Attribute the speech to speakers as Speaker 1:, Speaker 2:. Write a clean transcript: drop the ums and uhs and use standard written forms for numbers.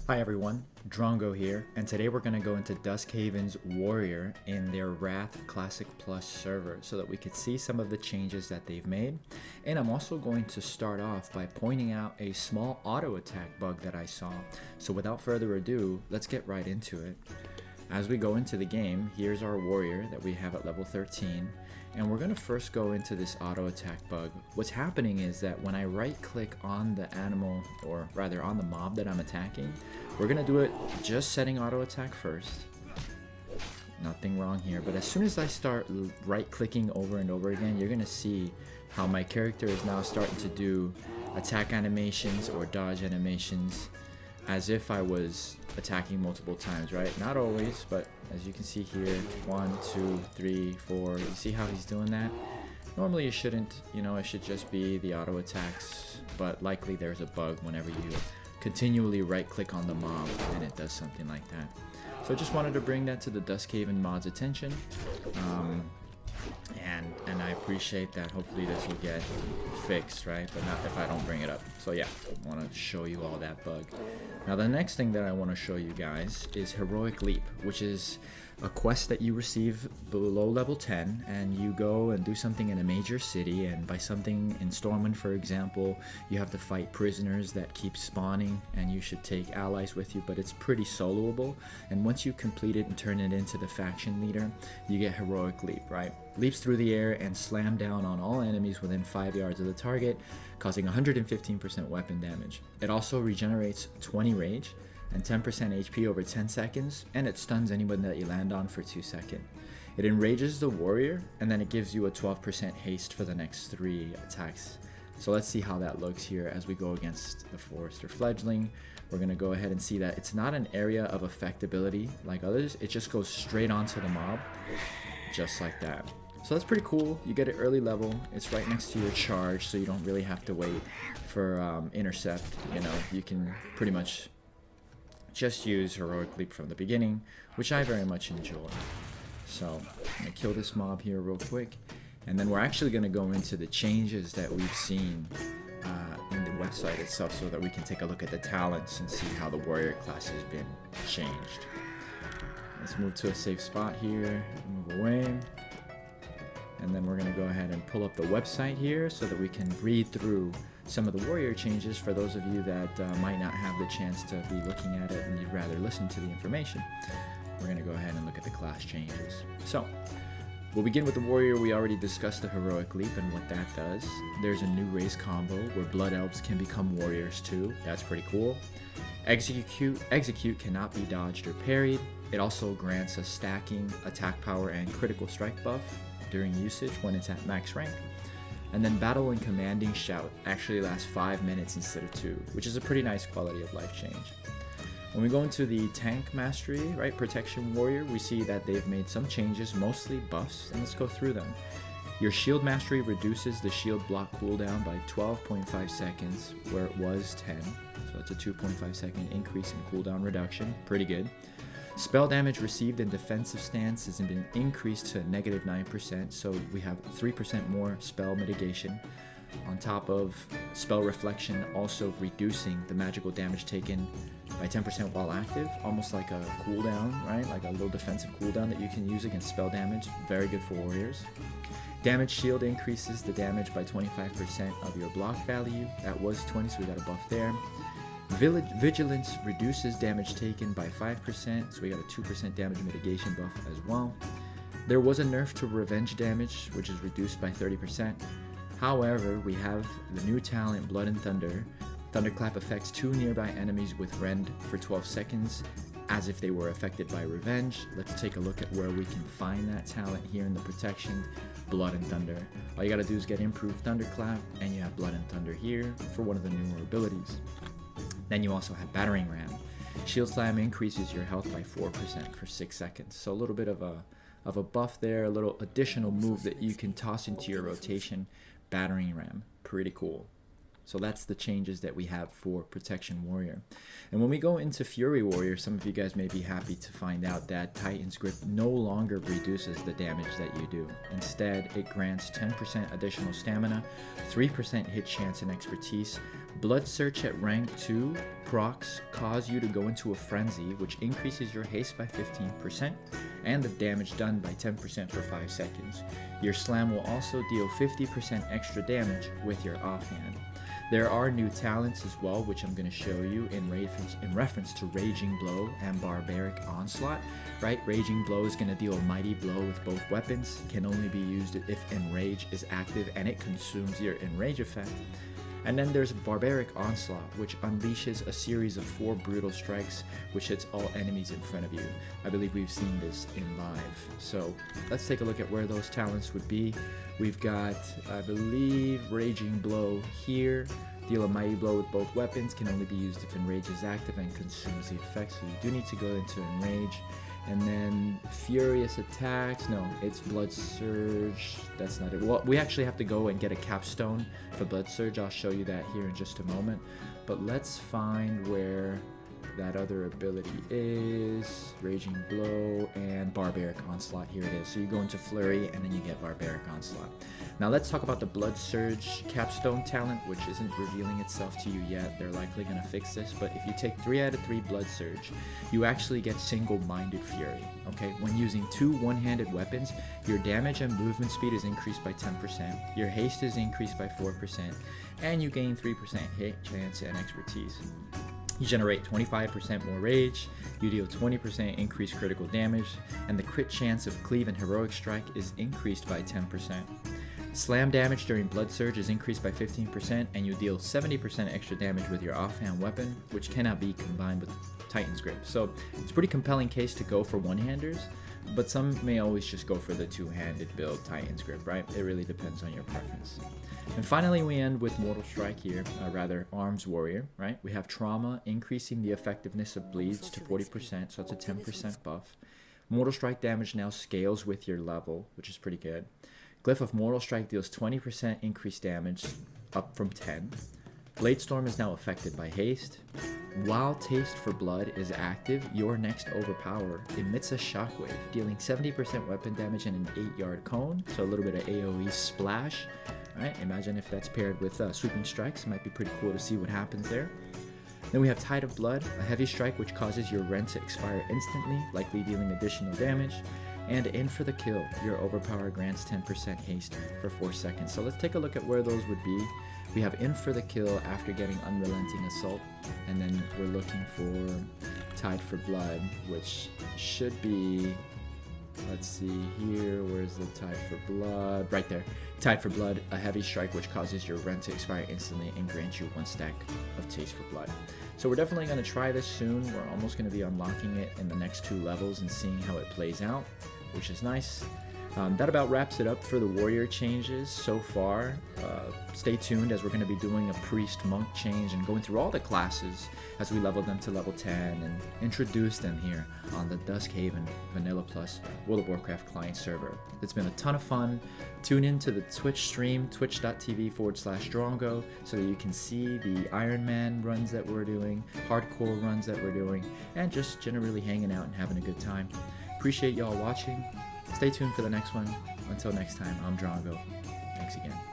Speaker 1: Hi everyone, Drongeaux here, and today we're going to go into Duskhaven's Warrior in their Wrath Classic Plus server so that we could see some of the changes that they've made. And I'm also going to start off by pointing out a small auto attack bug that I saw. So without further ado, let's get right into it. As we go into the game, here's our warrior that we have at level 13, and we're going to first go into this auto attack bug. What's happening is that when I right click on the animal, or rather on the mob that I'm attacking, we're going to do it just setting auto attack first. Nothing wrong here, but as soon as I start right clicking over and over again, you're going to see how my character is now starting to do attack animations or dodge animations as if I was attacking multiple times, right? Not always, but as you can see here, 1, 2, 3, 4, you see how he's doing that? Normally it shouldn't, it should just be the auto attacks, but likely there's a bug whenever you continually right click on the mob and it does something like that. So I just wanted to bring that to the Duskhaven mod's attention. And I appreciate that. Hopefully this will get fixed, right? But not if I don't bring it up. So yeah, I want to show you all that bug. Now the next thing that I want to show you guys is Heroic Leap, which is a quest that you receive below level 10, and you go and do something in a major city, and by something in Stormwind, for example, you have to fight prisoners that keep spawning, and you should take allies with you, but it's pretty soloable. And once you complete it and turn it into the faction leader, you get Heroic Leap, right? Leaps through the air and slam down on all enemies within 5 yards of the target, causing 115% weapon damage. It also regenerates 20 rage and 10% HP over 10 seconds, and it stuns anyone that you land on for 2 seconds. It enrages the warrior, and then it gives you a 12% haste for the next 3 attacks. So let's see how that looks here as we go against the Forester Fledgling. We're going to go ahead and see that it's not an area of effectability like others, it just goes straight onto the mob, just like that. So that's pretty cool. You get it early level, it's right next to your charge, so you don't really have to wait for intercept. You can pretty much just use Heroic Leap from the beginning, which I very much enjoy. So I'm going to kill this mob here real quick, and then we're actually going to go into the changes that we've seen in the website itself so that we can take a look at the talents and see how the warrior class has been changed. Let's move to a safe spot here, move away, and then we're going to go ahead and pull up the website here so that we can read through some of the warrior changes for those of you that might not have the chance to be looking at it and you'd rather listen to the information. We're going to go ahead and look at the class changes. So we'll begin with the warrior. We already discussed the Heroic Leap and what that does. There's a new race combo where blood elves can become warriors too. That's pretty cool. Execute cannot be dodged or parried. It also grants a stacking, attack power, and critical strike buff during usage when it's at max rank. And then Battle and Commanding Shout actually lasts 5 minutes instead of 2, which is a pretty nice quality of life change. When we go into the Tank Mastery, right, Protection Warrior, we see that they've made some changes, mostly buffs, and let's go through them. Your Shield Mastery reduces the shield block cooldown by 12.5 seconds, where it was 10, so it's a 2.5 second increase in cooldown reduction, pretty good. Spell damage received in defensive stance has been increased to -9%, so we have 3% more spell mitigation. On top of spell reflection, also reducing the magical damage taken by 10% while active, almost like a cooldown, right? Like a little defensive cooldown that you can use against spell damage. Very good for warriors. Damage shield increases the damage by 25% of your block value. That was 20, so we got a buff there. Vigilance reduces damage taken by 5%, so we got a 2% damage mitigation buff as well. There was a nerf to revenge damage, which is reduced by 30%. However, we have the new talent Blood and Thunder. Thunderclap affects 2 nearby enemies with rend for 12 seconds, as if they were affected by revenge. Let's take a look at where we can find that talent here in the protection, Blood and Thunder. All you gotta do is get improved Thunderclap, and you have Blood and Thunder here for one of the newer abilities. Then you also have Battering Ram. Shield Slam increases your health by 4% for 6 seconds. So a little bit of a buff there, a little additional move that you can toss into your rotation. Battering Ram, pretty cool. So that's the changes that we have for Protection Warrior. And when we go into Fury Warrior, some of you guys may be happy to find out that Titan's Grip no longer reduces the damage that you do. Instead, it grants 10% additional stamina, 3% hit chance and expertise. Blood Search at rank 2 procs cause you to go into a frenzy, which increases your haste by 15% and the damage done by 10% for 5 seconds. Your slam will also deal 50% extra damage with your offhand. There are new talents as well, which I'm going to show you in reference to Raging Blow and Barbaric Onslaught. Right, Raging Blow is going to deal a mighty blow with both weapons, can only be used if Enrage is active and it consumes your Enrage effect. And then there's Barbaric Onslaught, which unleashes a series of 4 brutal strikes, which hits all enemies in front of you. I believe we've seen this in live. So let's take a look at where those talents would be. We've got, I believe, Raging Blow here. Deal a mighty blow with both weapons, can only be used if Enrage is active and consumes the effect. So you do need to go into Enrage. And then Furious Attacks, no, it's Blood Surge, that's not it. Well, we actually have to go and get a capstone for Blood Surge. I'll show you that here in just a moment. But let's find where that other ability is. Raging Blow and Barbaric Onslaught, here it is. So you go into Flurry and then you get Barbaric Onslaught. Now let's talk about the Blood Surge capstone talent, which isn't revealing itself to you yet. They're likely going to fix this, but if you take 3 out of 3 Blood Surge, you actually get Single-Minded Fury. Okay, when using 2 one-handed weapons, your damage and movement speed is increased by 10%, your haste is increased by 4%, and you gain 3% hit chance and expertise. You generate 25% more rage, you deal 20% increased critical damage, and the crit chance of cleave and heroic strike is increased by 10%. Slam damage during Blood Surge is increased by 15%, and you deal 70% extra damage with your offhand weapon, which cannot be combined with Titan's Grip. So it's a pretty compelling case to go for one-handers, but some may always just go for the two-handed build Titan's Grip, right? It really depends on your preference. And finally, we end with Mortal Strike here, Arms Warrior, right? We have Trauma, increasing the effectiveness of bleeds to 40%, so it's a 10% buff. Mortal Strike damage now scales with your level, which is pretty good. Glyph of Mortal Strike deals 20% increased damage, up from 10. Blade Storm is now affected by haste. While Taste for Blood is active, your next Overpower emits a shockwave, dealing 70% weapon damage in an 8-yard cone, so a little bit of AoE splash. Right? Imagine if that's paired with Sweeping Strikes. It might be pretty cool to see what happens there. Then we have Tide of Blood, a heavy strike which causes your rend to expire instantly, likely dealing additional damage. And In for the Kill, your Overpower grants 10% haste for 4 seconds. So let's take a look at where those would be. We have In for the Kill after getting Unrelenting Assault, and then we're looking for Tide for Blood, which should be, let's see here, where's the Tide for Blood? Right there. Tide for Blood, a heavy strike which causes your rend to expire instantly and grants you 1 stack of Taste for Blood. So we're definitely going to try this soon. We're almost going to be unlocking it in the next 2 levels and seeing how it plays out, which is nice. That about wraps it up for the warrior changes so far. Stay tuned as we're going to be doing a priest monk change and going through all the classes as we level them to level 10 and introduce them here on the Duskhaven Vanilla Plus World of Warcraft client server. It's been a ton of fun. Tune in to the Twitch stream, twitch.tv/Drongeaux, so that you can see the Iron Man runs that we're doing, hardcore runs that we're doing, and just generally hanging out and having a good time. Appreciate y'all watching. Stay tuned for the next one. Until next time, I'm Drongeaux. Thanks again.